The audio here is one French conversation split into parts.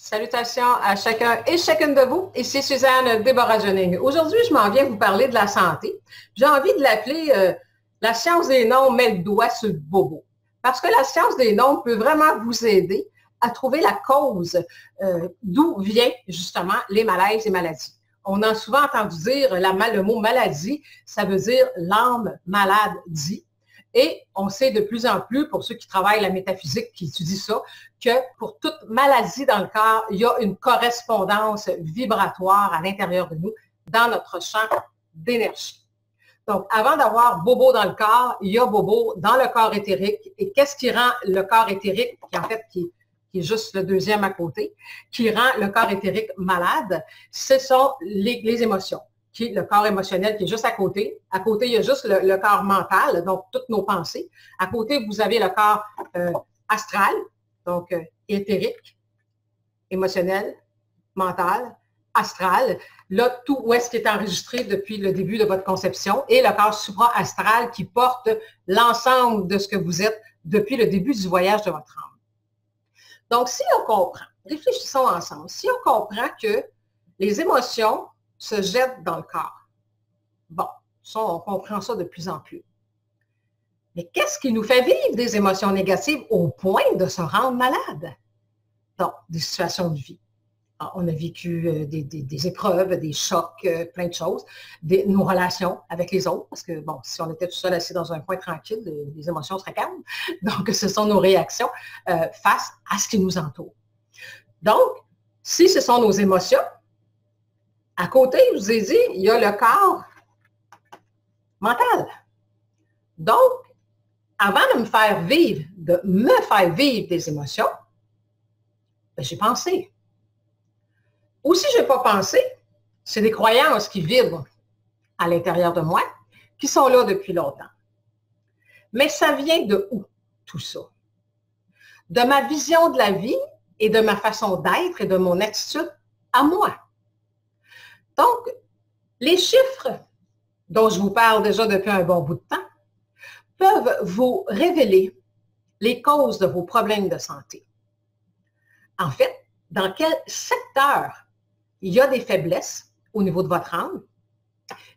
Salutations à chacun et chacune de vous. Ici Suzanne Déborah-Jeuning. Aujourd'hui, je m'en viens vous parler de la santé. J'ai envie de l'appeler la science des noms met le doigt sur le bobo. Parce que la science des noms peut vraiment vous aider à trouver la cause d'où viennent justement les malaises et maladies. On a souvent entendu dire le mot maladie, ça veut dire l'âme malade dit. Et on sait de plus en plus, pour ceux qui travaillent la métaphysique, qui étudient ça, que pour toute maladie dans le corps, il y a une correspondance vibratoire à l'intérieur de nous, dans notre champ d'énergie. Donc, avant d'avoir bobo dans le corps, il y a bobo dans le corps éthérique. Et qu'est-ce qui rend le corps éthérique, qui est juste le deuxième à côté, qui rend le corps éthérique malade? Ce sont les émotions. Qui est le corps émotionnel qui est juste à côté. À côté, il y a juste le corps mental, donc toutes nos pensées. À côté, vous avez le corps astral, donc éthérique, émotionnel, mental, astral. Là, tout où est-ce qui est enregistré depuis le début de votre conception, et le corps supra-astral qui porte l'ensemble de ce que vous êtes depuis le début du voyage de votre âme. Donc, si on comprend, réfléchissons ensemble, si on comprend que les émotions se jettent dans le corps. Bon, ça, on comprend ça de plus en plus. Mais qu'est-ce qui nous fait vivre des émotions négatives au point de se rendre malade? Donc, des situations de vie. Alors, on a vécu des épreuves, des chocs, plein de choses, nos relations avec les autres, parce que, bon, si on était tout seul assis dans un coin tranquille, les émotions seraient calmes. Donc, ce sont nos réactions face à ce qui nous entoure. Donc, si ce sont nos émotions, à côté, je vous ai dit, il y a le corps mental. Donc, avant de me faire vivre des émotions, ben, j'ai pensé. Ou si je n'ai pas pensé, c'est des croyances qui vibrent à l'intérieur de moi, qui sont là depuis longtemps. Mais ça vient de où, tout ça? De ma vision de la vie et de ma façon d'être et de mon attitude à moi. Donc, les chiffres dont je vous parle déjà depuis un bon bout de temps peuvent vous révéler les causes de vos problèmes de santé. En fait, dans quel secteur il y a des faiblesses au niveau de votre âme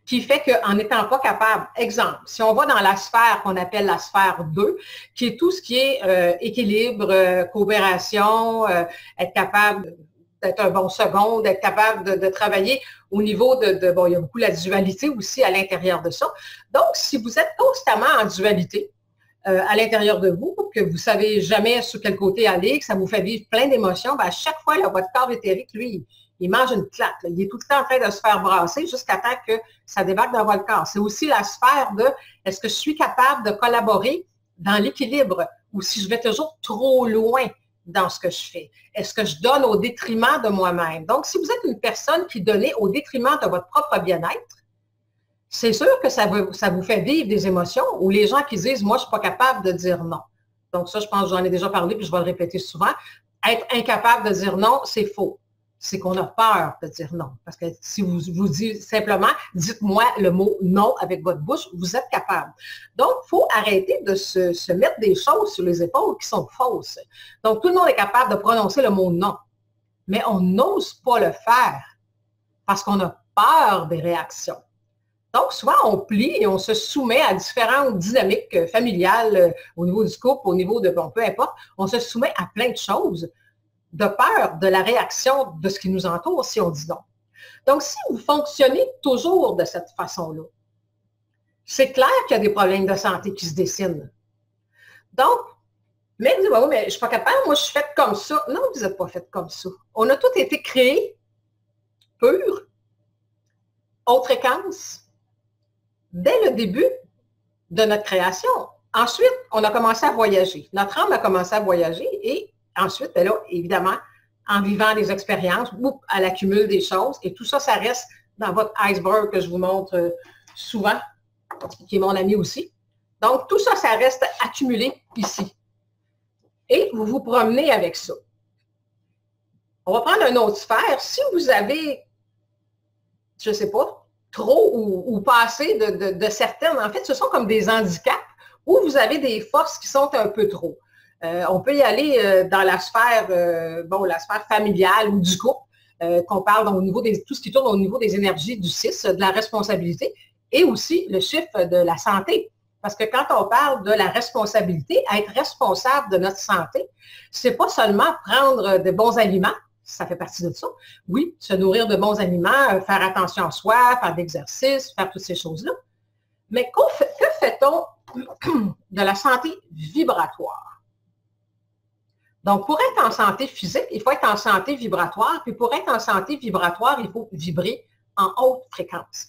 qui fait qu'en n'étant pas capable, exemple, si on va dans la sphère qu'on appelle la sphère 2, qui est tout ce qui est équilibre, coopération, être capable d'être un bon second, d'être capable de travailler au niveau bon, il y a beaucoup la dualité aussi à l'intérieur de ça. Donc, si vous êtes constamment en dualité à l'intérieur de vous, que vous ne savez jamais sur quel côté aller, que ça vous fait vivre plein d'émotions, bien, à chaque fois, là, votre corps éthérique, lui, il mange une claque. Là. Il est tout le temps en train de se faire brasser jusqu'à temps que ça débarque dans votre corps. C'est aussi la sphère de est-ce que je suis capable de collaborer dans l'équilibre ou si je vais toujours trop loin dans ce que je fais? Est-ce que je donne au détriment de moi-même? Donc, si vous êtes une personne qui donne au détriment de votre propre bien-être, c'est sûr que ça vous fait vivre des émotions ou les gens qui disent « moi, je ne suis pas capable de dire non ». Donc ça, je pense que j'en ai déjà parlé puis je vais le répéter souvent. Être incapable de dire non, c'est faux. C'est qu'on a peur de dire non. Parce que si vous vous dites simplement, dites-moi le mot non avec votre bouche, vous êtes capable. Donc, il faut arrêter de se mettre des choses sur les épaules qui sont fausses. Donc, tout le monde est capable de prononcer le mot non. Mais on n'ose pas le faire parce qu'on a peur des réactions. Donc, souvent, on plie et on se soumet à différentes dynamiques familiales au niveau du couple, au niveau de, bon, peu importe, on se soumet à plein de choses de peur de la réaction de ce qui nous entoure si on dit non. Donc, si vous fonctionnez toujours de cette façon-là, c'est clair qu'il y a des problèmes de santé qui se dessinent. Donc, mais vous dites, oui, mais je ne suis pas capable, moi je suis faite comme ça. Non, vous n'êtes pas faite comme ça. On a tous été créés purs, haute fréquence, dès le début de notre création. Ensuite, on a commencé à voyager. Notre âme a commencé à voyager et ensuite, là, évidemment, en vivant des expériences, elle accumule des choses et tout ça, ça reste dans votre iceberg que je vous montre souvent, qui est mon ami aussi. Donc, tout ça, ça reste accumulé ici. Et vous vous promenez avec ça. On va prendre une autre sphère. Si vous avez, je ne sais pas, trop ou pas assez de certaines, en fait, ce sont comme des handicaps où vous avez des forces qui sont un peu trop. On peut y aller dans la sphère, la sphère familiale ou du couple, qu'on parle au niveau tout ce qui tourne au niveau des énergies du 6, de la responsabilité, et aussi le chiffre de la santé. Parce que quand on parle de la responsabilité, être responsable de notre santé, c'est pas seulement prendre de bons aliments, ça fait partie de ça. Oui, se nourrir de bons aliments, faire attention à soi, faire de l'exercice, faire toutes ces choses-là. Mais que fait-on de la santé vibratoire? Donc, pour être en santé physique, il faut être en santé vibratoire. Puis pour être en santé vibratoire, il faut vibrer en haute fréquence.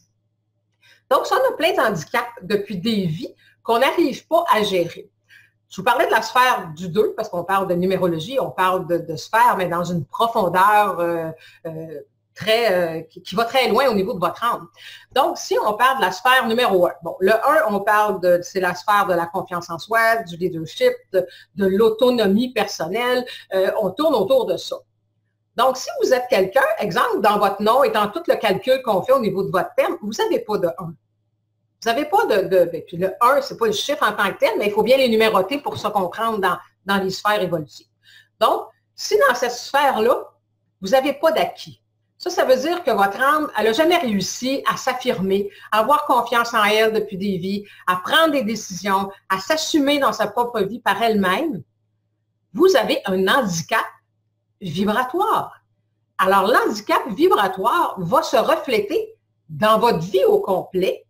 Donc, ça, on a plein d'handicaps depuis des vies qu'on n'arrive pas à gérer. Je vous parlais de la sphère du 2, parce qu'on parle de numérologie, on parle de sphère, mais dans une profondeur qui va très loin au niveau de votre âme. Donc, si on parle de la sphère numéro 1, bon, le 1, c'est la sphère de la confiance en soi, du leadership, de l'autonomie personnelle, on tourne autour de ça. Donc, si vous êtes quelqu'un, exemple, dans votre nom et dans tout le calcul qu'on fait au niveau de votre terme, vous n'avez pas de 1. Vous n'avez pas puis le 1, ce n'est pas le chiffre en tant que tel, mais il faut bien les numéroter pour se comprendre dans les sphères évolutives. Donc, si dans cette sphère-là, vous n'avez pas d'acquis, ça veut dire que votre âme, elle n'a jamais réussi à s'affirmer, à avoir confiance en elle depuis des vies, à prendre des décisions, à s'assumer dans sa propre vie par elle-même. Vous avez un handicap vibratoire. Alors, l'handicap vibratoire va se refléter dans votre vie au complet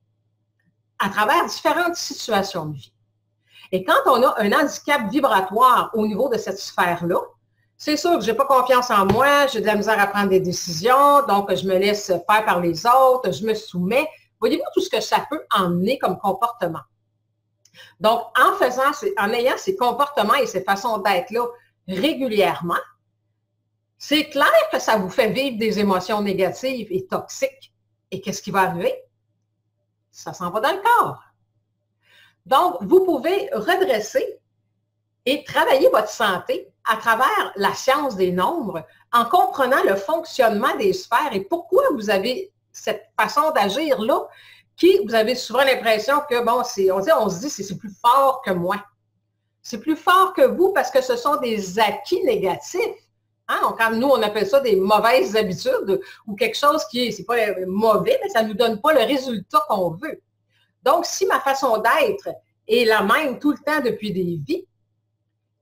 à travers différentes situations de vie. Et quand on a un handicap vibratoire au niveau de cette sphère-là, c'est sûr que je n'ai pas confiance en moi, j'ai de la misère à prendre des décisions, donc je me laisse faire par les autres, je me soumets. Voyez-vous tout ce que ça peut emmener comme comportement. Donc, en ayant ces comportements et ces façons d'être-là régulièrement, c'est clair que ça vous fait vivre des émotions négatives et toxiques. Et qu'est-ce qui va arriver? Ça s'en va dans le corps. Donc, vous pouvez redresser et travailler votre santé à travers la science des nombres en comprenant le fonctionnement des sphères et pourquoi vous avez cette façon d'agir-là qui, vous avez souvent l'impression que, bon, on se dit c'est plus fort que moi. C'est plus fort que vous parce que ce sont des acquis négatifs. Hein? Quand nous, on appelle ça des mauvaises habitudes ou quelque chose qui c'est pas mauvais, mais ça ne nous donne pas le résultat qu'on veut. Donc, si ma façon d'être est la même tout le temps depuis des vies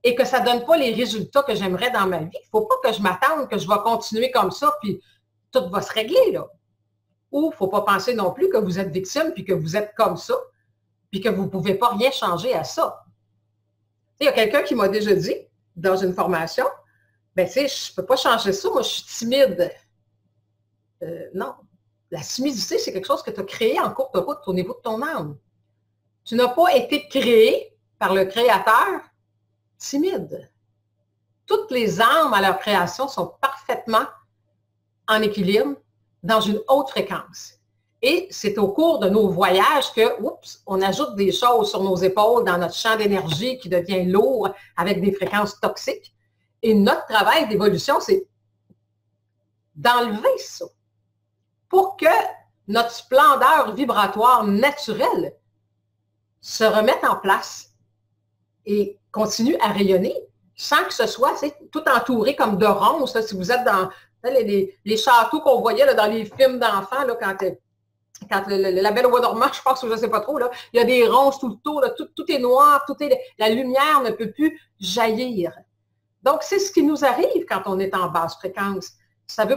et que ça ne donne pas les résultats que j'aimerais dans ma vie, il ne faut pas que je m'attende que je vais continuer comme ça puis tout va se régler, là. Ou il ne faut pas penser non plus que vous êtes victime puis que vous êtes comme ça puis que vous ne pouvez pas rien changer à ça. Il y a quelqu'un qui m'a déjà dit dans une formation, ben, tu sais, je ne peux pas changer ça, moi, je suis timide. Non. La timidité, c'est quelque chose que tu as créé en cours de route au niveau de ton âme. Tu n'as pas été créé par le Créateur timide. Toutes les âmes à leur création sont parfaitement en équilibre dans une haute fréquence. Et c'est au cours de nos voyages que, oups, on ajoute des choses sur nos épaules dans notre champ d'énergie qui devient lourd avec des fréquences toxiques. Et notre travail d'évolution, c'est d'enlever ça pour que notre splendeur vibratoire naturelle se remette en place et continue à rayonner sans que ce soit tout entouré comme de ronces. Là, si vous êtes dans les châteaux qu'on voyait là, dans les films d'enfants, là, quand la Belle au bois dormant, je pense que je ne sais pas trop, là, il y a des ronces tout le tour, là, tout est noir, la lumière ne peut plus jaillir. Donc, c'est ce qui nous arrive quand on est en basse fréquence.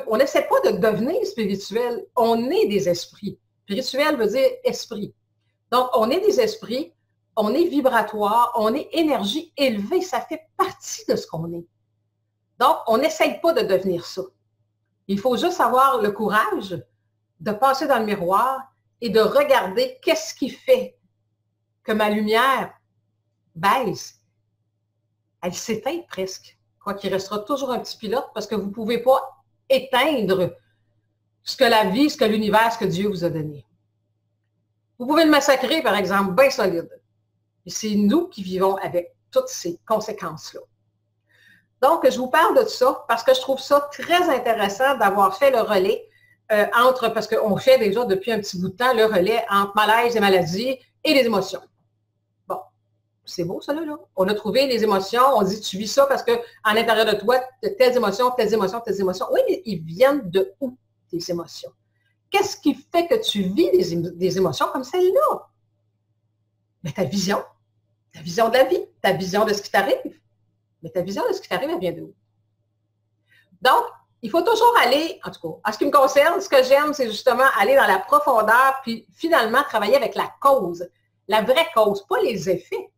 On n'essaie pas de devenir spirituel, on est des esprits. Spirituel veut dire esprit. Donc, on est des esprits, on est vibratoire, on est énergie élevée, ça fait partie de ce qu'on est. Donc, on n'essaye pas de devenir ça. Il faut juste avoir le courage de passer dans le miroir et de regarder qu'est-ce qui fait que ma lumière baisse. Elle s'éteint presque. Quoi qu'il restera toujours un petit pilote parce que vous ne pouvez pas éteindre ce que la vie, ce que l'univers, ce que Dieu vous a donné. Vous pouvez le massacrer, par exemple, bien solide. Et c'est nous qui vivons avec toutes ces conséquences-là. Donc, je vous parle de ça parce que je trouve ça très intéressant d'avoir fait le relais parce qu'on fait déjà depuis un petit bout de temps le relais entre malaise et maladie et les émotions. Bon, c'est beau, ça, là. On a trouvé les émotions, on dit, tu vis ça parce qu'à l'intérieur de toi, tu as telles émotions, telles émotions, telles émotions. Oui, mais ils viennent de où, tes émotions? Qu'est-ce qui fait que tu vis des émotions comme celle-là? Mais ta vision de la vie, ta vision de ce qui t'arrive. Mais ta vision de ce qui t'arrive, elle vient de où? Donc, il faut toujours aller, en tout cas, en ce qui me concerne, ce que j'aime, c'est justement aller dans la profondeur, puis finalement travailler avec la cause, la vraie cause, pas les effets.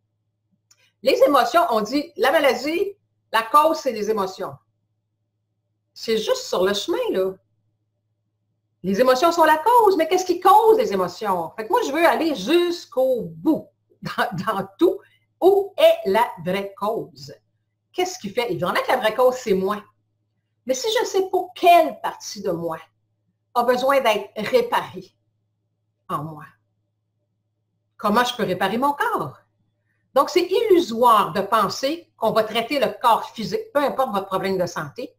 Les émotions, on dit, la maladie, la cause, c'est les émotions. C'est juste sur le chemin, là. Les émotions sont la cause, mais qu'est-ce qui cause les émotions? Fait que moi, je veux aller jusqu'au bout, dans tout. Où est la vraie cause? Qu'est-ce qui fait? Évidemment que la vraie cause, c'est moi. Mais si je ne sais pas quelle partie de moi a besoin d'être réparée en moi, comment je peux réparer mon corps? Donc, c'est illusoire de penser qu'on va traiter le corps physique, peu importe votre problème de santé,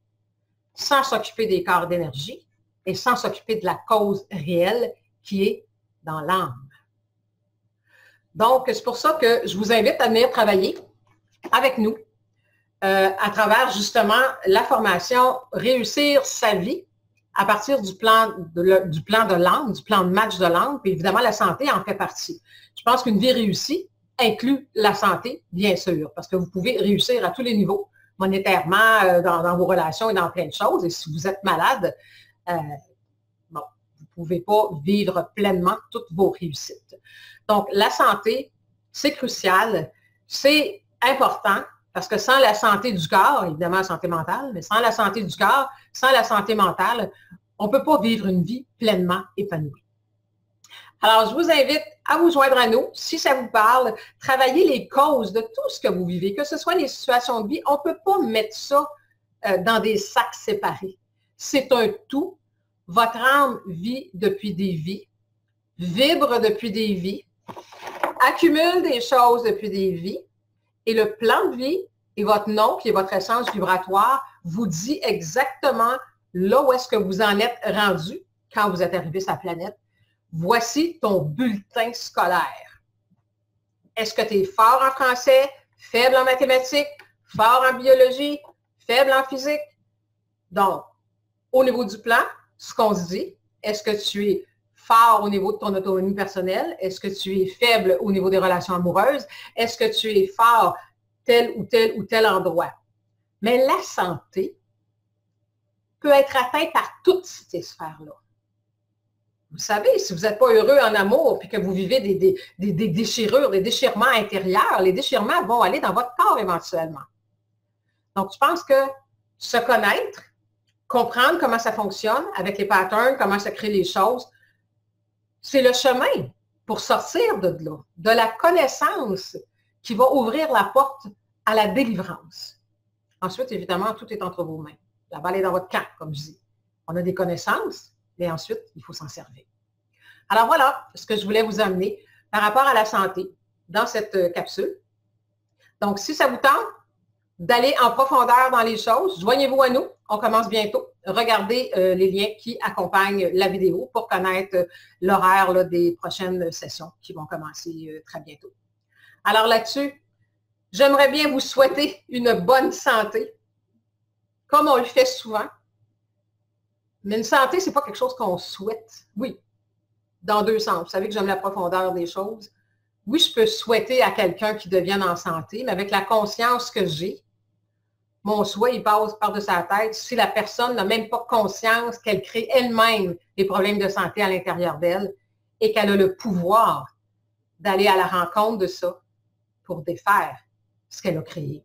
sans s'occuper des corps d'énergie et sans s'occuper de la cause réelle qui est dans l'âme. Donc, c'est pour ça que je vous invite à venir travailler avec nous à travers justement la formation Réussir sa vie à partir du plan de l'âme, du plan de match de l'âme, puis évidemment la santé en fait partie. Je pense qu'une vie réussie inclut la santé, bien sûr, parce que vous pouvez réussir à tous les niveaux, monétairement, dans vos relations et dans plein de choses. Et si vous êtes malade, bon, vous ne pouvez pas vivre pleinement toutes vos réussites. Donc, la santé, c'est crucial, c'est important, parce que sans la santé du corps, évidemment la santé mentale, mais sans la santé du corps, sans la santé mentale, on ne peut pas vivre une vie pleinement épanouie. Alors, je vous invite à vous joindre à nous, si ça vous parle, travailler les causes de tout ce que vous vivez, que ce soit les situations de vie, on ne peut pas mettre ça dans des sacs séparés. C'est un tout. Votre âme vit depuis des vies, vibre depuis des vies, accumule des choses depuis des vies, et le plan de vie et votre nom, qui est votre essence vibratoire, vous dit exactement là où est-ce que vous en êtes rendu quand vous êtes arrivé sur la planète. Voici ton bulletin scolaire. Est-ce que tu es fort en français, faible en mathématiques, fort en biologie, faible en physique? Donc, au niveau du plan, ce qu'on se dit, est-ce que tu es fort au niveau de ton autonomie personnelle? Est-ce que tu es faible au niveau des relations amoureuses? Est-ce que tu es fort tel ou tel ou tel endroit? Mais la santé peut être atteinte par toutes ces sphères-là. Vous savez, si vous n'êtes pas heureux en amour et que vous vivez des déchirures, des déchirements intérieurs, les déchirements vont aller dans votre corps éventuellement. Donc, je pense que se connaître, comprendre comment ça fonctionne avec les patterns, comment ça crée les choses, c'est le chemin pour sortir de là, de la connaissance qui va ouvrir la porte à la délivrance. Ensuite, évidemment, tout est entre vos mains. La balle est dans votre camp, comme je dis. On a des connaissances, mais ensuite, il faut s'en servir. Alors voilà ce que je voulais vous amener par rapport à la santé dans cette capsule. Donc, si ça vous tente d'aller en profondeur dans les choses, joignez-vous à nous. On commence bientôt. Regardez les liens qui accompagnent la vidéo pour connaître l'horaire des prochaines sessions qui vont commencer très bientôt. Alors là-dessus, j'aimerais bien vous souhaiter une bonne santé, comme on le fait souvent. Mais une santé, ce n'est pas quelque chose qu'on souhaite. Oui, dans deux sens. Vous savez que j'aime la profondeur des choses. Oui, je peux souhaiter à quelqu'un qui devienne en santé, mais avec la conscience que j'ai, mon souhait, il passe par-dessus sa tête si la personne n'a même pas conscience qu'elle crée elle-même des problèmes de santé à l'intérieur d'elle et qu'elle a le pouvoir d'aller à la rencontre de ça pour défaire ce qu'elle a créé.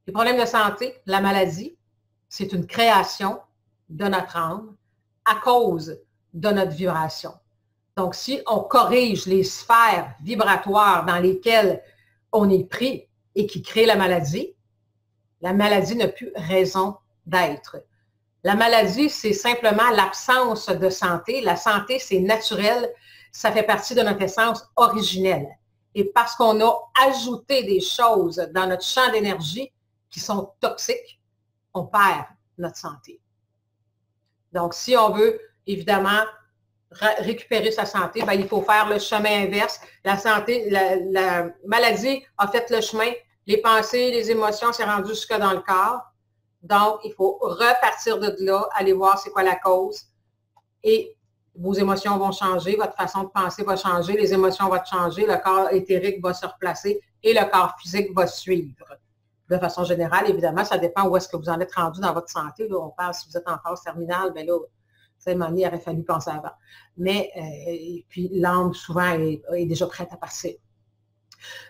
Les problèmes de santé, la maladie, c'est une création de notre âme à cause de notre vibration. Donc, si on corrige les sphères vibratoires dans lesquelles on est pris et qui créent la maladie n'a plus raison d'être. La maladie, c'est simplement l'absence de santé. La santé, c'est naturel. Ça fait partie de notre essence originelle. Et parce qu'on a ajouté des choses dans notre champ d'énergie qui sont toxiques, on perd notre santé. Donc, si on veut, évidemment, récupérer sa santé, ben, il faut faire le chemin inverse. La santé, la maladie a fait le chemin, les pensées, les émotions, c'est rendu jusque dans le corps. Donc, il faut repartir de là, aller voir c'est quoi la cause. Et vos émotions vont changer, votre façon de penser va changer, les émotions vont changer, le corps éthérique va se replacer et le corps physique va suivre. De façon générale, évidemment, ça dépend où est-ce que vous en êtes rendu dans votre santé. Là, on parle si vous êtes en phase terminale, bien là, à un moment donné, il aurait fallu penser avant. Mais, puis l'âme, souvent, est déjà prête à partir.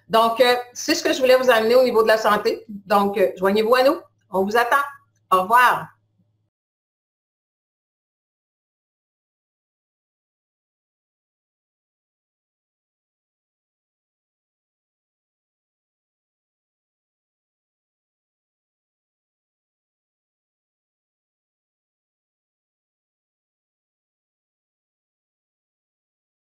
Donc, c'est ce que je voulais vous amener au niveau de la santé. Donc, joignez-vous à nous. On vous attend. Au revoir.